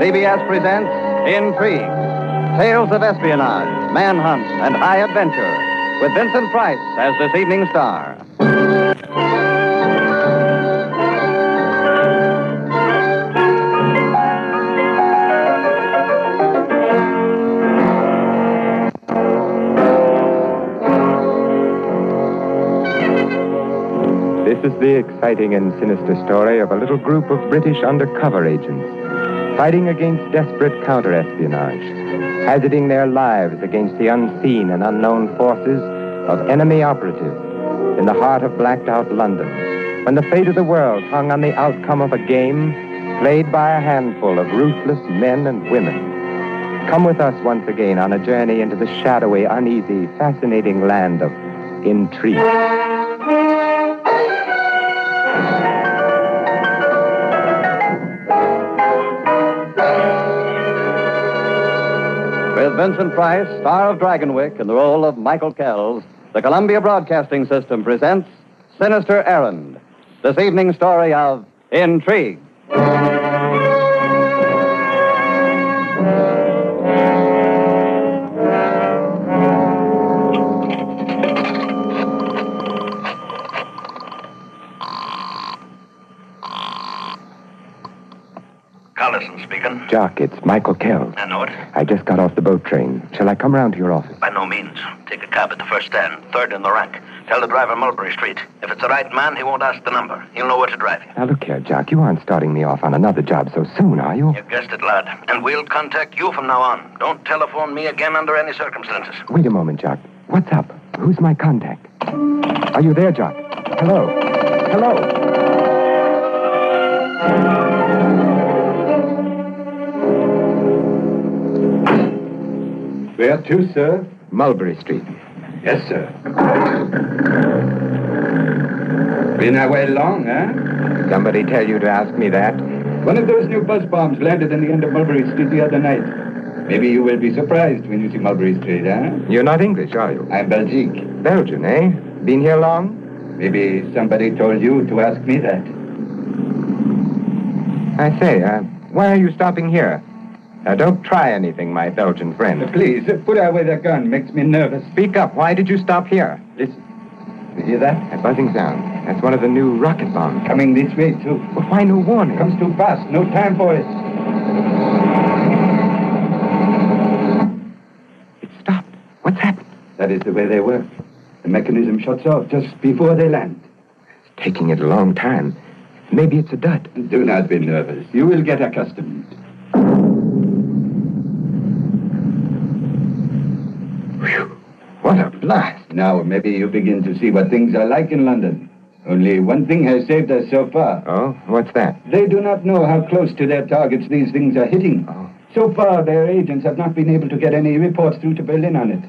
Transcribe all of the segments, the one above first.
CBS presents Intrigue, tales of espionage, manhunt, and high adventure, with Vincent Price as this evening star. This is the exciting and sinister story of a little group of British undercover agents fighting against desperate counter-espionage, hazarding their lives against the unseen and unknown forces of enemy operatives in the heart of blacked-out London, when the fate of the world hung on the outcome of a game played by a handful of ruthless men and women. Come with us once again on a journey into the shadowy, uneasy, fascinating land of intrigue. With Vincent Price, star of Dragonwyck, in the role of Michael Kells, the Columbia Broadcasting System presents Sinister Errand, this evening's story of Intrigue. Collison speaking. Jock, it's Michael Kells. I know it. I just got off the boat train. Shall I come round to your office? By no means. Take a cab at the first stand, third in the rank. Tell the driver Mulberry Street. If it's the right man, he won't ask the number. He'll know where to drive you. Now, look here, Jock. You aren't starting me off on another job so soon, are you? You guessed it, lad. And we'll contact you from now on. Don't telephone me again under any circumstances. Wait a moment, Jock. What's up? Who's my contact? Are you there, Jock? Hello? Hello? Where to, sir? Mulberry Street. Yes, sir. Been away long, huh? Somebody tell you to ask me that? One of those new buzz bombs landed in the end of Mulberry Street the other night. Maybe you will be surprised when you see Mulberry Street, huh? You're not English, are you? I'm Belgique. Belgian, eh? Been here long? Maybe somebody told you to ask me that. I say, why are you stopping here? Now, don't try anything, my Belgian friend. Please, put away that gun. Makes me nervous. Speak up. Why did you stop here? Listen. You hear that? That buzzing sound. That's one of the new rocket bombs. Coming this way, too. Well, why no warning? Comes too fast. No time for it. It stopped. What's happened? That is the way they work. The mechanism shuts off just before they land. It's taking it a long time. Maybe it's a dud. Do not be nervous. You will get accustomed. Whew. What a blast. Now, maybe you begin to see what things are like in London. Only one thing has saved us so far. Oh, what's that? They do not know how close to their targets these things are hitting. Oh. So far, their agents have not been able to get any reports through to Berlin on it.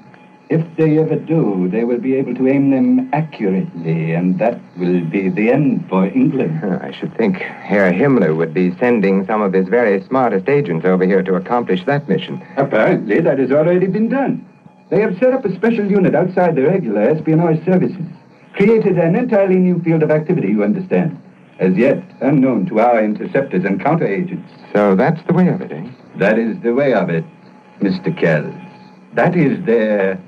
If they ever do, they will be able to aim them accurately, and that will be the end for England. I should think Herr Himmler would be sending some of his very smartest agents over here to accomplish that mission. Apparently, that has already been done. They have set up a special unit outside the regular espionage services. Created an entirely new field of activity, you understand. As yet, unknown to our interceptors and counter-agents. So that's the way of it, eh? That is the way of it, Mr. Kells. That is their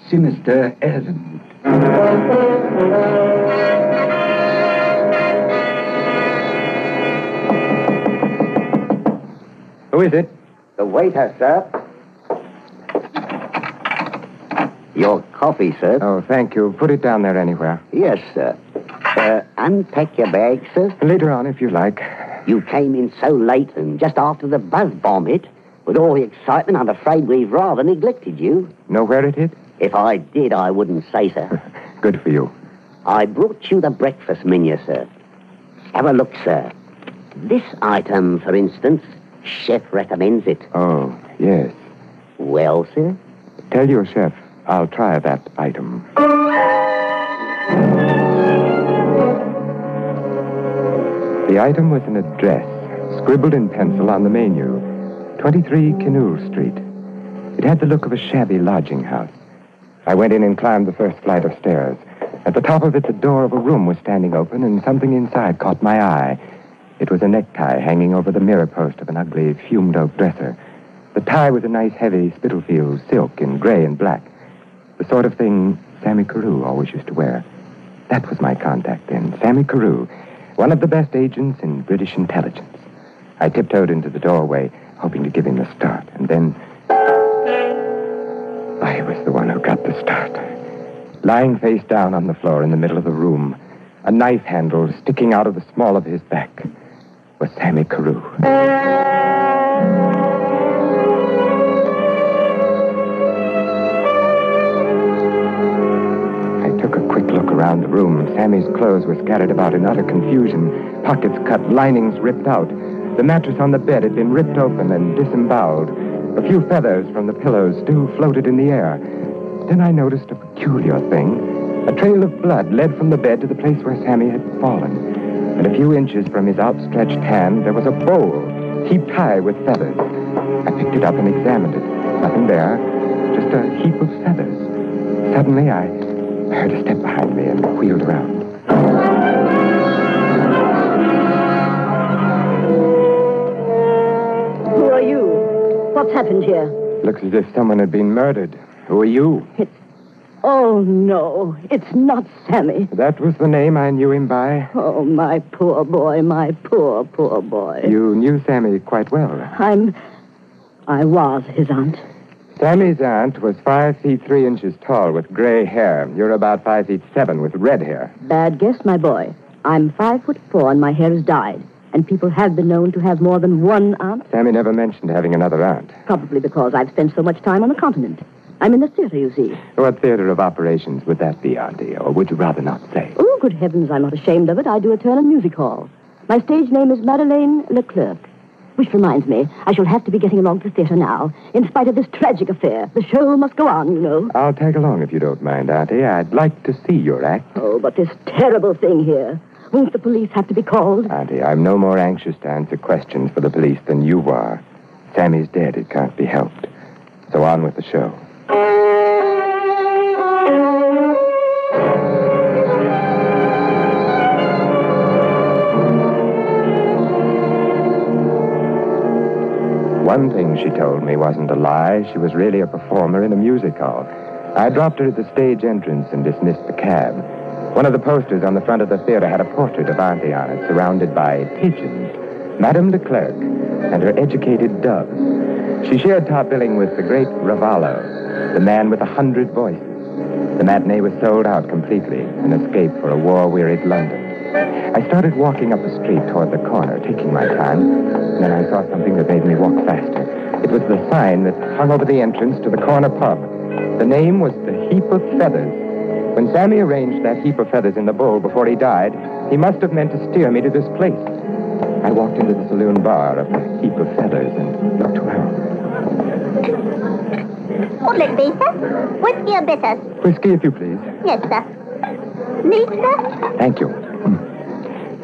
Sinister Errand. Who is it? The waiter, sir. Your coffee, sir. Oh, thank you. Put it down there anywhere. Yes, sir. Unpack your bag, sir. Later on, if you like. You came in so late and just after the buzz bomb hit. With all the excitement, I'm afraid we've rather neglected you. Know where it hit? If I did, I wouldn't say so. Good for you. I brought you the breakfast menu, sir. Have a look, sir. This item, for instance, chef recommends it. Oh, yes. Well, sir? Tell your chef I'll try that item. The item was an address, scribbled in pencil on the menu, 23 Canoe Street. It had the look of a shabby lodging house. I went in and climbed the first flight of stairs. At the top of it, the door of a room was standing open, and something inside caught my eye. It was a necktie hanging over the mirror post of an ugly, fumed oak dresser. The tie was a nice, heavy Spitalfield silk in gray and black. The sort of thing Sammy Carew always used to wear. That was my contact then, Sammy Carew, one of the best agents in British intelligence. I tiptoed into the doorway, hoping to give him the start, and then I was the one who got the start. Lying face down on the floor in the middle of the room, a knife handle sticking out of the small of his back, was Sammy Carew. I took a quick look around the room. Sammy's clothes were scattered about in utter confusion, pockets cut, linings ripped out. The mattress on the bed had been ripped open and disemboweled. A few feathers from the pillows still floated in the air. Then I noticed a peculiar thing. A trail of blood led from the bed to the place where Sammy had fallen. And a few inches from his outstretched hand, there was a bowl, heaped high with feathers. I picked it up and examined it. Nothing there, just a heap of feathers. Suddenly, I heard a step behind me and wheeled around. Who are you? What's happened here? Looks as if someone had been murdered. Who are you? Oh, no, it's not Sammy. That was the name I knew him by. Oh, my poor boy, my poor, poor boy. You knew Sammy quite well. I was his aunt. Sammy's aunt was 5 feet 3 inches tall with gray hair. You're about 5 feet 7 with red hair. Bad guess, my boy. I'm 5'4" and my hair is dyed. And people have been known to have more than one aunt. Sammy never mentioned having another aunt. Probably because I've spent so much time on the continent. I'm in the theater, you see. What theater of operations would that be, Auntie? Or would you rather not say? Oh, good heavens, I'm not ashamed of it. I do a turn in music hall. My stage name is Madeleine Leclerc. Which reminds me, I shall have to be getting along to the theater now. In spite of this tragic affair, the show must go on, you know. I'll tag along if you don't mind, Auntie. I'd like to see your act. Oh, but this terrible thing here. Won't the police have to be called? Auntie, I'm no more anxious to answer questions for the police than you are. Sammy's dead. It can't be helped. So on with the show. One thing she told me wasn't a lie. She was really a performer in a music hall. I dropped her at the stage entrance and dismissed the cab. One of the posters on the front of the theater had a portrait of Auntie on it, surrounded by pigeons. Madame Leclerc and her educated doves. She shared top billing with the great Ravallo, the man with 100 voices. The matinee was sold out completely, an escape for a war-wearied London. I started walking up the street toward the corner, taking my time. And then I saw something that made me walk faster. It was the sign that hung over the entrance to the corner pub. The name was The Heap of Feathers. When Sammy arranged that heap of feathers in the bowl before he died, he must have meant to steer me to this place. I walked into the saloon bar of the Heap of Feathers and looked around. What'll it be, sir? Whiskey or bitters? Whiskey, if you please. Yes, sir. Neat, sir? Thank you.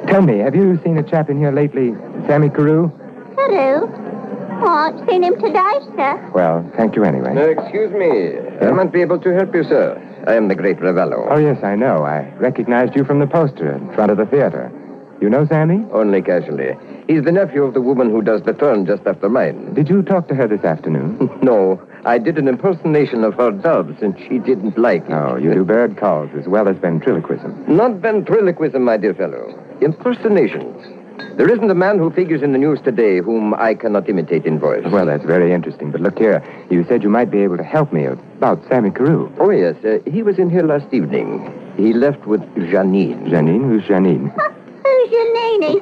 Tell me, have you seen a chap in here lately, Sammy Carew? Carew? Oh, I've seen him today, sir. Well, thank you anyway. Excuse me. I might be able to help you, sir. I am the great Ravello. Oh, yes, I know. I recognized you from the poster in front of the theater. You know Sammy? Only casually. He's the nephew of the woman who does the turn just after mine. Did you talk to her this afternoon? No. I did an impersonation of her doves, and she didn't like it. Oh, you do bird calls as well as ventriloquism. Not ventriloquism, my dear fellow. Impersonations. There isn't a man who figures in the news today whom I cannot imitate in voice. Well, that's very interesting. But look here. You said you might be able to help me about Sammy Carew. Oh, yes. He was in here last evening. He left with Janine. Janine? Who's Janine? Who's your nanny?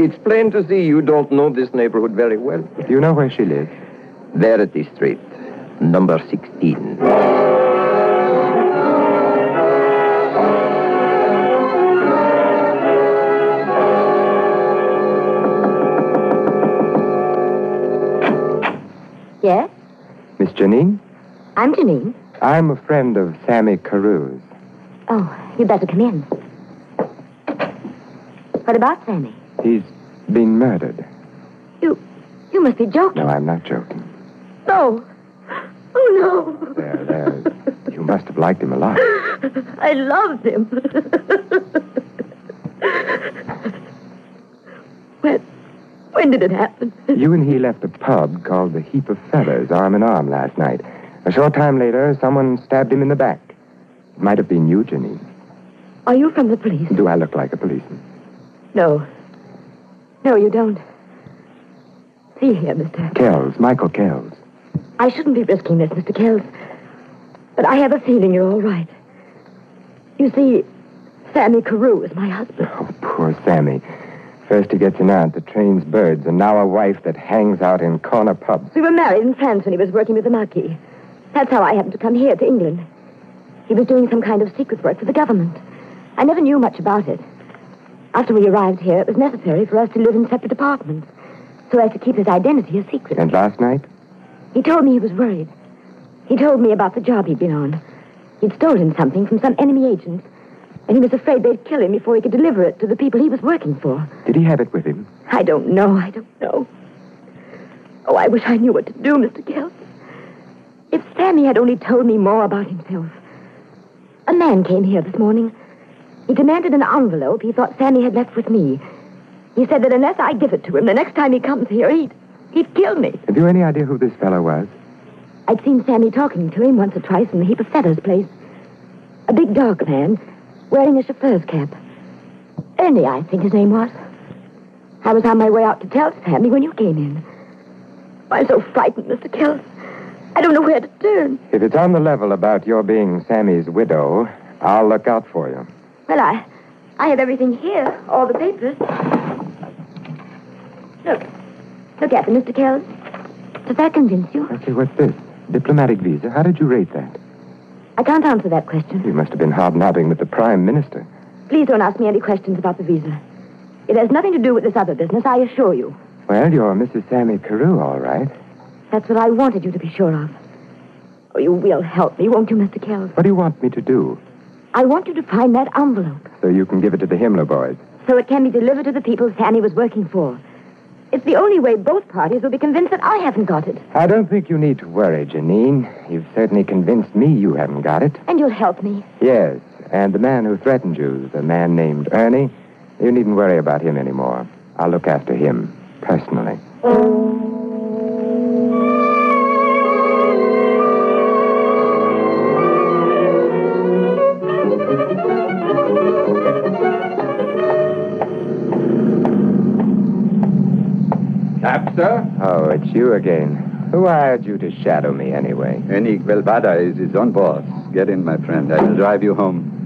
It's plain to see you don't know this neighborhood very well. Do you know where she lives? There at the street. Number 16. Yes? Miss Janine? I'm Janine. I'm a friend of Sammy Carew's. Oh, you'd better come in. What about Sammy? He's been murdered. You must be joking. No, I'm not joking. No. Oh, no. There. You must have liked him a lot. I loved him. When did it happen? You and he left a pub called the Heap of Feathers, arm in arm, last night. A short time later, someone stabbed him in the back. It might have been you, Janine. Are you from the police? Do I look like a policeman? No. No, you don't. See here, Mr. Kells, Michael Kells. I shouldn't be risking this, Mr. Kells. But I have a feeling you're all right. You see, Sammy Carew is my husband. Oh, poor Sammy. First he gets an aunt that trains birds, and now a wife that hangs out in corner pubs. We were married in France when he was working with the Marquis. That's how I happened to come here to England. He was doing some kind of secret work for the government. I never knew much about it. After we arrived here, it was necessary for us to live in separate apartments, so as to keep his identity a secret. And last night? He told me he was worried. He told me about the job he'd been on. He'd stolen something from some enemy agents, and he was afraid they'd kill him before he could deliver it to the people he was working for. Did he have it with him? I don't know. Oh, I wish I knew what to do, Mr. Kells. If Sammy had only told me more about himself. A man came here this morning. He demanded an envelope he thought Sammy had left with me. He said that unless I give it to him, the next time he comes here, he'd kill me. Have you any idea who this fellow was? I'd seen Sammy talking to him once or twice in the Heap of Feathers place. A big dark man, wearing a chauffeur's cap. Ernie, I think his name was. I was on my way out to tell Sammy when you came in. I'm so frightened, Mr. Kells. I don't know where to turn. If it's on the level about your being Sammy's widow, I'll look out for you. Well, I have everything here, all the papers. Look at them, Mr. Kells. Does that convince you? I say, what's this? Diplomatic visa? How did you rate that? I can't answer that question. You must have been hobnobbing with the Prime Minister. Please don't ask me any questions about the visa. It has nothing to do with this other business, I assure you. Well, you're Mrs. Sammy Carew, all right. That's what I wanted you to be sure of. Oh, you will help me, won't you, Mr. Kells? What do you want me to do? I want you to find that envelope. So you can give it to the Himmler boys. So it can be delivered to the people Sammy was working for. It's the only way both parties will be convinced that I haven't got it. I don't think you need to worry, Janine. You've certainly convinced me you haven't got it. And you'll help me. Yes, and the man who threatened you, the man named Ernie, you needn't worry about him anymore. I'll look after him, personally. Cap, sir? Oh, it's you again. Who hired you to shadow me, anyway? Intrigue Velvada is his own boss. Get in, my friend. I will drive you home.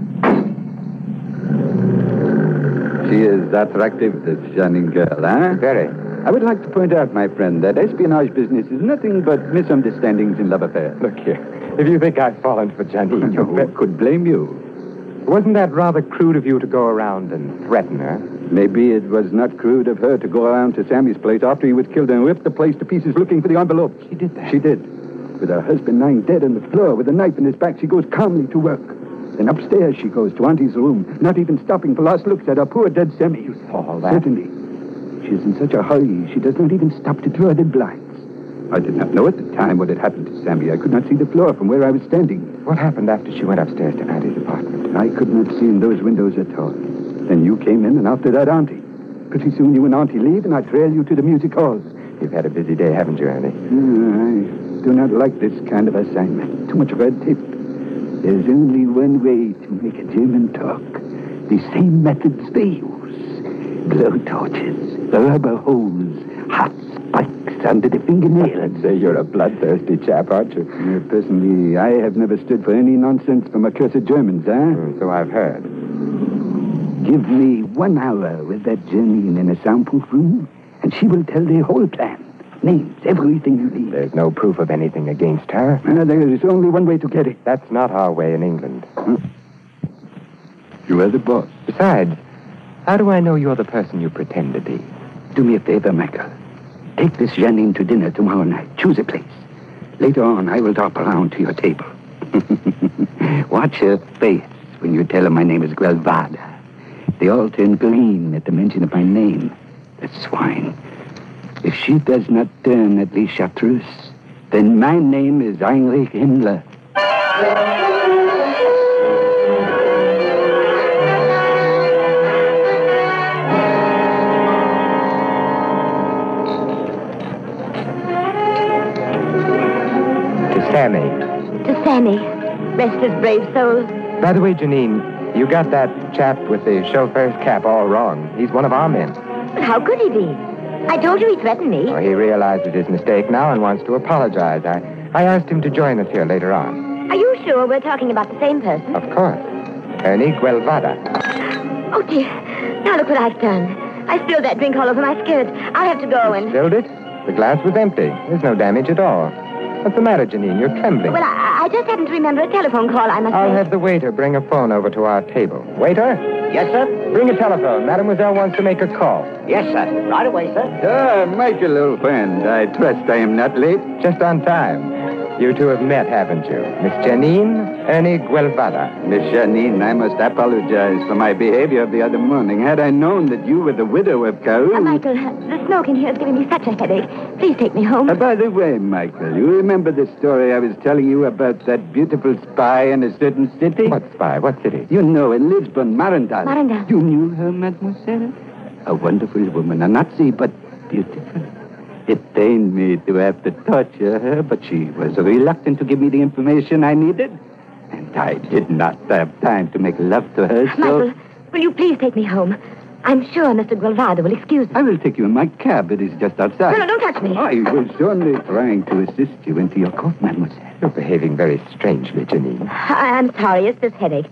She is attractive, this Janine girl, huh? Very. I would like to point out, my friend, that espionage business is nothing but misunderstandings in love affairs. Look here. If you think I've fallen for Janine, Who could blame you? Wasn't that rather crude of you to go around and threaten her? Maybe it was not crude of her to go around to Sammy's place after he was killed and rip the place to pieces looking for the envelope. She did that? She did. With her husband lying dead on the floor with a knife in his back, she goes calmly to work. Then upstairs she goes to Auntie's room, not even stopping for last looks at her poor dead Sammy. You saw all that? Certainly. She is in such a hurry, she does not even stop to draw the blinds. I did not know at the time what had happened to Sammy. I could not see the floor from where I was standing. What happened after she went upstairs to Auntie's apartment? I could not see in those windows at all. Then you came in, and after that, Auntie. Pretty soon you and Auntie leave, and I trail you to the music halls. You've had a busy day, haven't you, Ernie? I do not like this kind of assignment. Too much red tape. There's only one way to make a German talk. The same methods they use. Blow torches, rubber hose, hot spikes under the fingernails. I'd say you're a bloodthirsty chap, aren't you? Personally, I have never stood for any nonsense from accursed Germans, huh? So I've heard. Give me 1 hour with that Janine in a soundproof room, and she will tell the whole plan. Names, everything you need. There's no proof of anything against her. There is only one way to get it. That's not our way in England. You are the boss. Besides, how do I know you're the person you pretend to be? Do me a favor, Michael. Take this Janine to dinner tomorrow night. Choose a place. Later on, I will drop around to your table. Watch her face when you tell her my name is Guelvada. They all turn green at the mention of my name. That swine. If she does not turn at least chartreuse, Then my name is Heinrich Himmler. Sammy. To Sammy. Rest his brave soul. By the way, Janine, you got that chap with the chauffeur's cap all wrong. He's one of our men. But how could he be? I told you he threatened me. Well, he realizes his mistake now and wants to apologize. I asked him to join us here later on. Are you sure we're talking about the same person? Of course. Ernie Guelvada. Oh, dear. Now look what I've done. I spilled that drink all over my skirt. I'll have to go and... Spilled it? The glass was empty. There's no damage at all. What's the matter, Janine? You're trembling. Well, I just happened to remember a telephone call I must I'll make. have the waiter bring a phone over to our table. Waiter? Yes, sir? Bring a telephone. Mademoiselle wants to make a call. Yes, sir. Right away, sir. Michael, old friend, I trust I am not late. Just on time. You two have met, haven't you? Miss Janine, Ernie Guelvada. Miss Janine, I must apologize for my behavior of the other morning. Had I known that you were the widow of Carew... Michael, the smoke in here is giving me such a headache. Please take me home. By the way, Michael, you remember the story I was telling you about that beautiful spy in a certain city? What spy? What city? You know, in Lisbon, Marandal. Marandal. You knew her, mademoiselle? A wonderful woman, a Nazi, but beautiful. It pained me to have to torture her, but she was reluctant to give me the information I needed. And I did not have time to make love to her, so... Michael, will you please take me home? I'm sure Mr. Guelvada will excuse me. I will take you in my cab. It is just outside. No, don't touch me. I was only trying to assist you into your coat, mademoiselle. You're behaving very strangely, Janine. I'm sorry. It's this headache.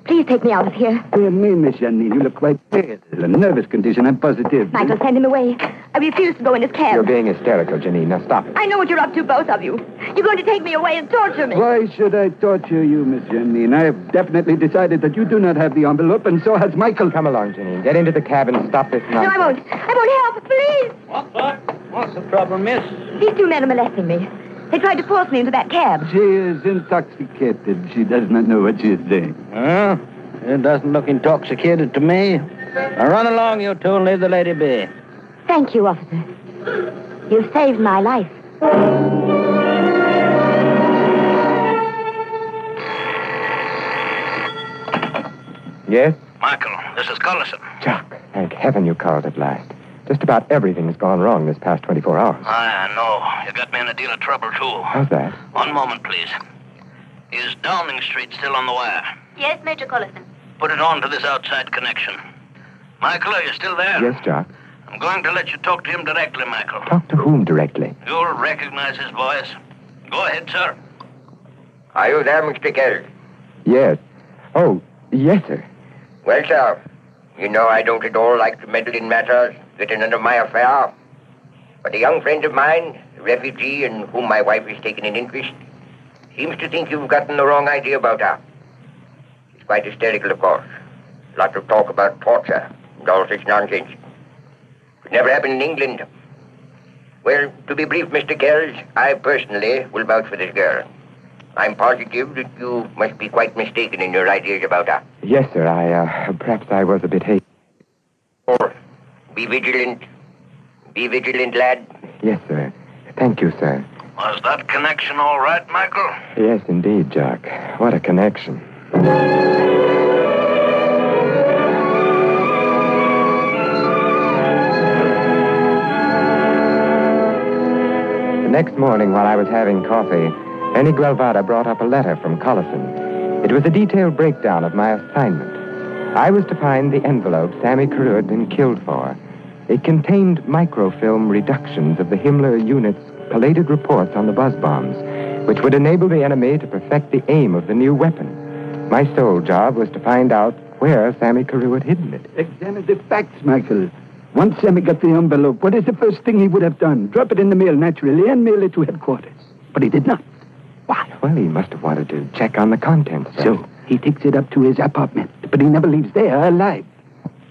Please take me out of here. Dear me, Miss Janine, you look quite pale. A nervous condition, I'm positive. Michael, send him away. I refuse to go in his cab. You're being hysterical, Janine. Now stop it. I know what you're up to, both of you. You're going to take me away and torture me. Why should I torture you, Miss Janine? I have definitely decided that you do not have the envelope, and so has Michael. Come along, Janine. Get into the cab and stop this nonsense. No, I won't. I won't help. Please. What's the trouble, miss? These two men are molesting me. They tried to force me into that cab. She is intoxicated. She does not know what she is saying. Huh? It doesn't look intoxicated to me. Now run along, you two, and leave the lady be. Thank you, officer. You've saved my life. Yes? Michael, this is Collison. Jock, thank heaven you called at last. Just about everything's gone wrong this past 24 hours. I know. You got me in a deal of trouble, too. How's that? One moment, please. Is Downing Street still on the wire? Yes, Major Collison. Put it on to this outside connection. Michael, are you still there? Yes, Jock. I'm going to let you talk to him directly, Michael. Talk to whom directly? You'll recognize his voice. Go ahead, sir. Are you there, Mr. Kells? Yes. Oh, yes, sir. Well, sir, you know I don't at all like to meddle in matters that are none of my affair. But a young friend of mine, a refugee in whom my wife has taken an interest, seems to think you've gotten the wrong idea about her. She's quite hysterical, of course. Lots of talk about torture and all such nonsense. Could never happen in England. Well, to be brief, Mr. Kells, I personally will vouch for this girl. I'm positive that you must be quite mistaken in your ideas about her. Yes, sir. Perhaps I was a bit hasty. Oh, be vigilant. Be vigilant, lad. Yes, sir. Thank you, sir. Was that connection all right, Michael? Yes, indeed, Jock. What a connection. The next morning, while I was having coffee, Ernie Guelvada brought up a letter from Collison. It was a detailed breakdown of my assignment. I was to find the envelope Sammy Carew had been killed for. It contained microfilm reductions of the Himmler unit's collated reports on the buzz bombs, which would enable the enemy to perfect the aim of the new weapon. My sole job was to find out where Sammy Carew had hidden it. Examine the facts, Michael. Once Sammy got the envelope, what is the first thing he would have done? Drop it in the mail, naturally, and mail it to headquarters. But he did not. Why? Well, he must have wanted to check on the contents. So he takes it up to his apartment, but he never leaves there alive.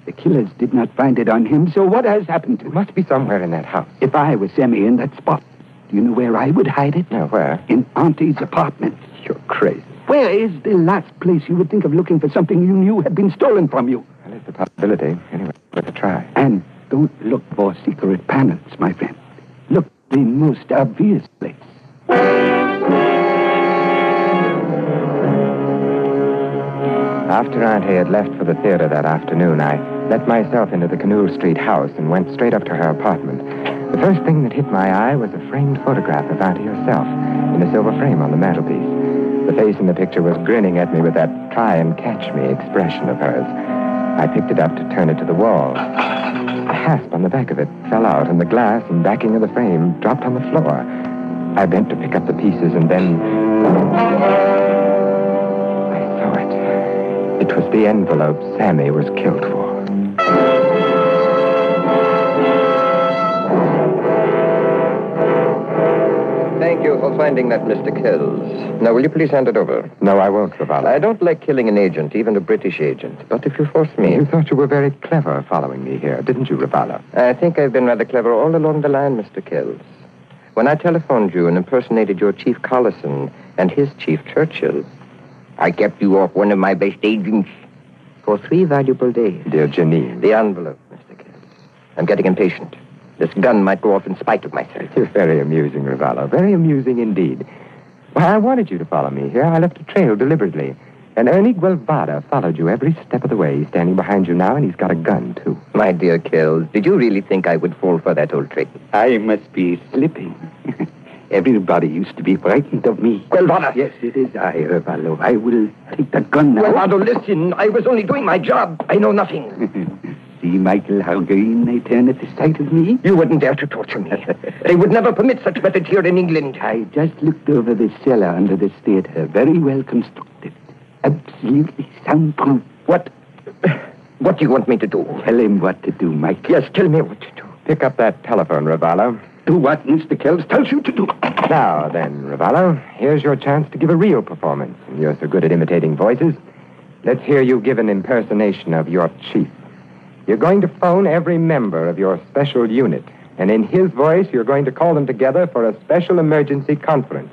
The killers did not find it on him, so what has happened to It it? must be somewhere in that house. If I was Sammy in that spot, do you know where I would hide it? Now, where? In Auntie's apartment. You're crazy. Where is the last place you would think of looking for something you knew had been stolen from you? Well, it's a possibility. Anyway, worth a try. And don't look for secret panels, my friend. Look the most obvious place. After Aunt Hay had left for the theater that afternoon, I let myself into the Canule Street house and went straight up to her apartment. The first thing that hit my eye was a framed photograph of Auntie herself in a silver frame on the mantelpiece. The face in the picture was grinning at me with that try-and-catch-me expression of hers. I picked it up to turn it to the wall. The hasp on the back of it fell out, and the glass and backing of the frame dropped on the floor. I bent to pick up the pieces, and then I saw it. It was the envelope Sammy was killed for. Thank you for finding that, Mr. Kells. Now, will you please hand it over? No, I won't, Ravala. I don't like killing an agent, even a British agent. But if you force me... You thought you were very clever following me here, didn't you, Ravala? I think I've been rather clever all along the line, Mr. Kells. When I telephoned you and impersonated your Chief Collison and his Chief Churchill, I kept you off one of my best agents for 3 valuable days. Dear Janine. The envelope, Mr. Kells. I'm getting impatient. This gun might go off in spite of myself. You're very amusing, Ravala. Very amusing indeed. Well, I wanted you to follow me here. I left a trail deliberately. And Ernie Guevara followed you every step of the way. He's standing behind you now, and he's got a gun, too. My dear Kells, did you really think I would fall for that old trick? I must be slipping. Everybody used to be frightened of me. Guevara! Yes, it is I, Ravallo. I will take the gun now. Guevara, listen. I was only doing my job. I know nothing. See, Michael, how green they turn at the sight of me? You wouldn't dare to torture me. They would never permit such methods here in England. I just looked over the cellar under this theater. Very well constructed. Absolutely soundproof. What do you want me to do? Tell him what to do, Mike. Yes, tell me what to do. Pick up that telephone, Ravala. Do what Mr. Kells tells you to do. Now, then, Ravala, here's your chance to give a real performance. You're so good at imitating voices. Let's hear you give an impersonation of your chief. You're going to phone every member of your special unit, and in his voice, you're going to call them together for a special emergency conference.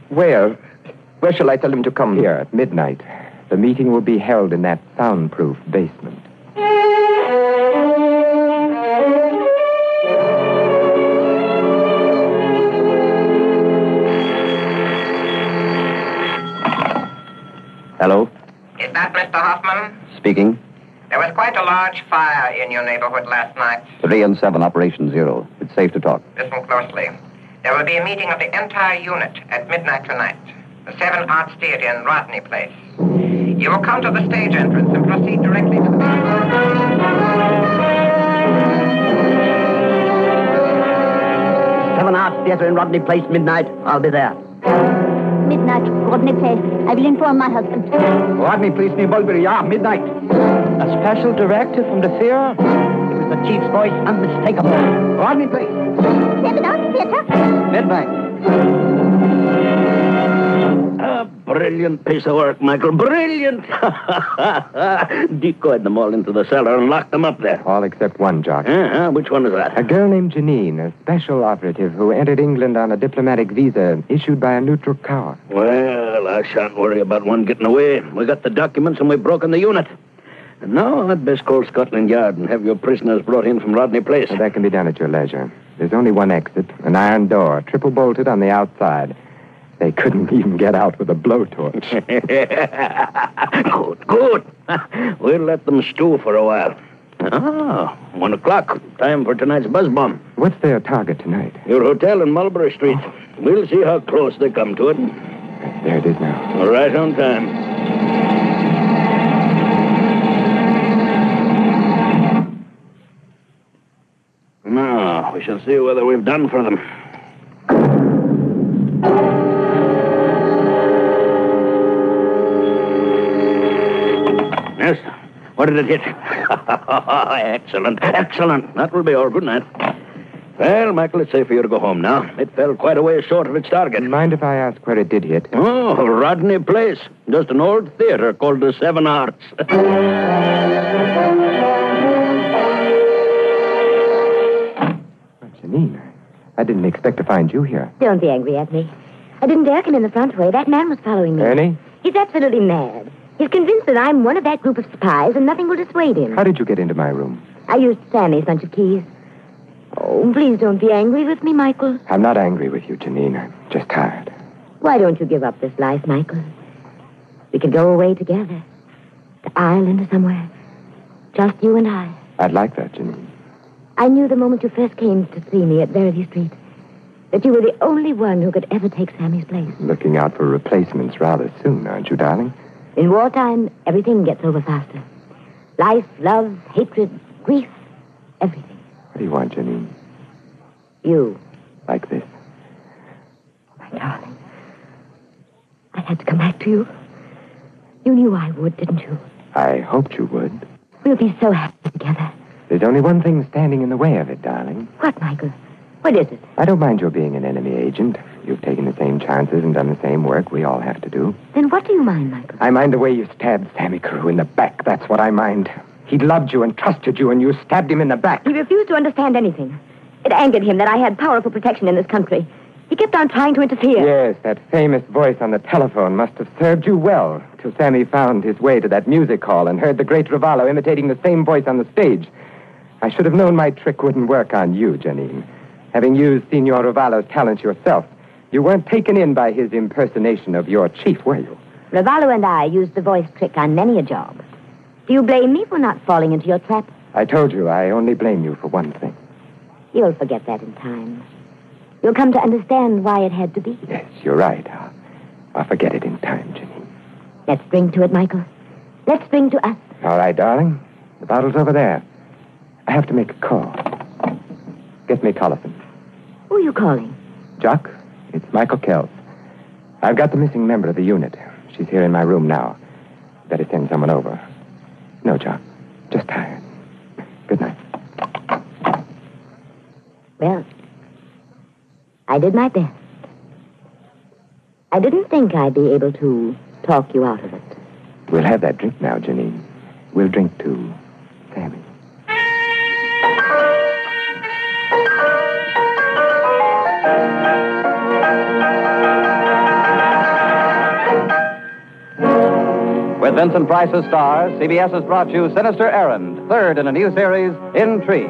Where? Where shall I tell him to come? Here, at midnight. The meeting will be held in that soundproof basement. Hello? Is that Mr. Hoffman? Speaking. There was quite a large fire in your neighborhood last night. 3 and 7, Operation Zero. It's safe to talk. Listen closely. There will be a meeting of the entire unit at midnight tonight. The 7 Arts Theater in Rodney Place. You will come to the stage entrance and proceed directly to the... 7 Arts Theater in Rodney Place, midnight. I'll be there. Midnight, Rodney Place. I will inform my husband. Rodney Place near Mulberry, midnight. A special directive from the theater? It was the chief's voice, unmistakable. Rodney Place. 7 Arts Theater. Midnight. Brilliant piece of work, Michael. Brilliant. Decoyed them all into the cellar and locked them up there. All except one, Jock. Which one is that? A girl named Janine, a special operative who entered England on a diplomatic visa issued by a neutral power. Well, I shan't worry about one getting away. We got the documents and we've broken the unit. And now I'd best call Scotland Yard and have your prisoners brought in from Rodney Place. Well, that can be done at your leisure. There's only one exit, an iron door, triple bolted on the outside. They couldn't even get out with a blowtorch. Good. We'll let them stew for a while. 1 o'clock. Time for tonight's buzz bomb. What's their target tonight? Your hotel in Mulberry Street. We'll see how close they come to it. There it is now. Right on time. Now, we shall see whether we've done for them. Yes? What did it hit? Excellent. That will be all. Good night. Well, Michael, it's safe for you to go home now. It fell quite a way short of its target. Mind if I ask where it did hit? Oh, Rodney Place. Just an old theater called the 7 Arts. Janine, I didn't expect to find you here. Don't be angry at me. I didn't dare come in the front way. That man was following me. Ernie? He's absolutely mad. He's convinced that I'm one of that group of spies and nothing will dissuade him. How did you get into my room? I used Sammy's bunch of keys. Oh, please don't be angry with me, Michael. I'm not angry with you, Janine. I'm just tired. Why don't you give up this life, Michael? We can go away together. island or somewhere. Just you and I. I'd like that, Janine. I knew the moment you first came to see me at Verity Street that you were the only one who could ever take Sammy's place. Looking out for replacements rather soon, aren't you, darling? In wartime, everything gets over faster. Life, love, hatred, grief, everything. What do you want, Janine? You. Like this? My darling. I had to come back to you. You knew I would, didn't you? I hoped you would. We'll be so happy together. There's only one thing standing in the way of it, darling. What, Michael? What is it? I don't mind your being an enemy agent. You've taken the same chances and done the same work we all have to do. Then what do you mind, Michael? I mind the way you stabbed Sammy Carew in the back. That's what I mind. He loved you and trusted you, and you stabbed him in the back. He refused to understand anything. It angered him that I had powerful protection in this country. He kept on trying to interfere. Yes, that famous voice on the telephone must have served you well till Sammy found his way to that music hall and heard the great Ravallo imitating the same voice on the stage. I should have known my trick wouldn't work on you, Janine. Having used Signor Ravallo's talent yourself, you weren't taken in by his impersonation of your chief, were you? Ravallo and I used the voice trick on many a job. Do you blame me for not falling into your trap? I told you I only blame you for one thing. You'll forget that in time. You'll come to understand why it had to be. Yes, you're right. I'll forget it in time, Janine. Let's bring to it, Michael. Let's bring to us. All right, darling. The bottle's over there. I have to make a call. Get me Collison. Who are you calling? Jock, it's Michael Kells. I've got the missing member of the unit. She's here in my room now. Better send someone over. No, Jock. Just tired. Good night. Well, I did my best. I didn't think I'd be able to talk you out of it. We'll have that drink now, Janine. We'll drink to Sammy. With Vincent Price's star, CBS has brought you Sinister Errand, third in a new series, Intrigue.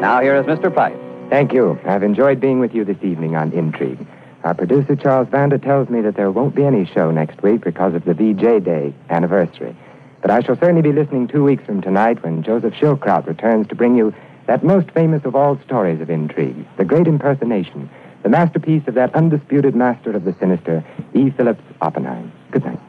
Now here is Mr. Price. Thank you. I've enjoyed being with you this evening on Intrigue. Our producer, Charles Vanda, tells me that there won't be any show next week because of the VJ Day anniversary. But I shall certainly be listening 2 weeks from tonight when Joseph Schildkraut returns to bring you that most famous of all stories of intrigue, the great impersonation, the masterpiece of that undisputed master of the sinister, E. Phillips Oppenheim. Good night.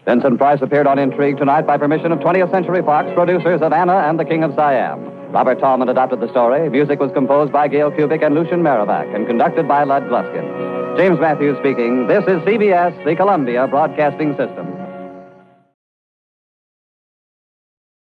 Vincent Price appeared on Intrigue tonight by permission of 20th Century Fox, producers of Anna and the King of Siam. Robert Tallman adapted the story. Music was composed by Gail Kubik and Lucian Merrivac and conducted by Lud Gluskin. James Matthews speaking. This is CBS, the Columbia Broadcasting System.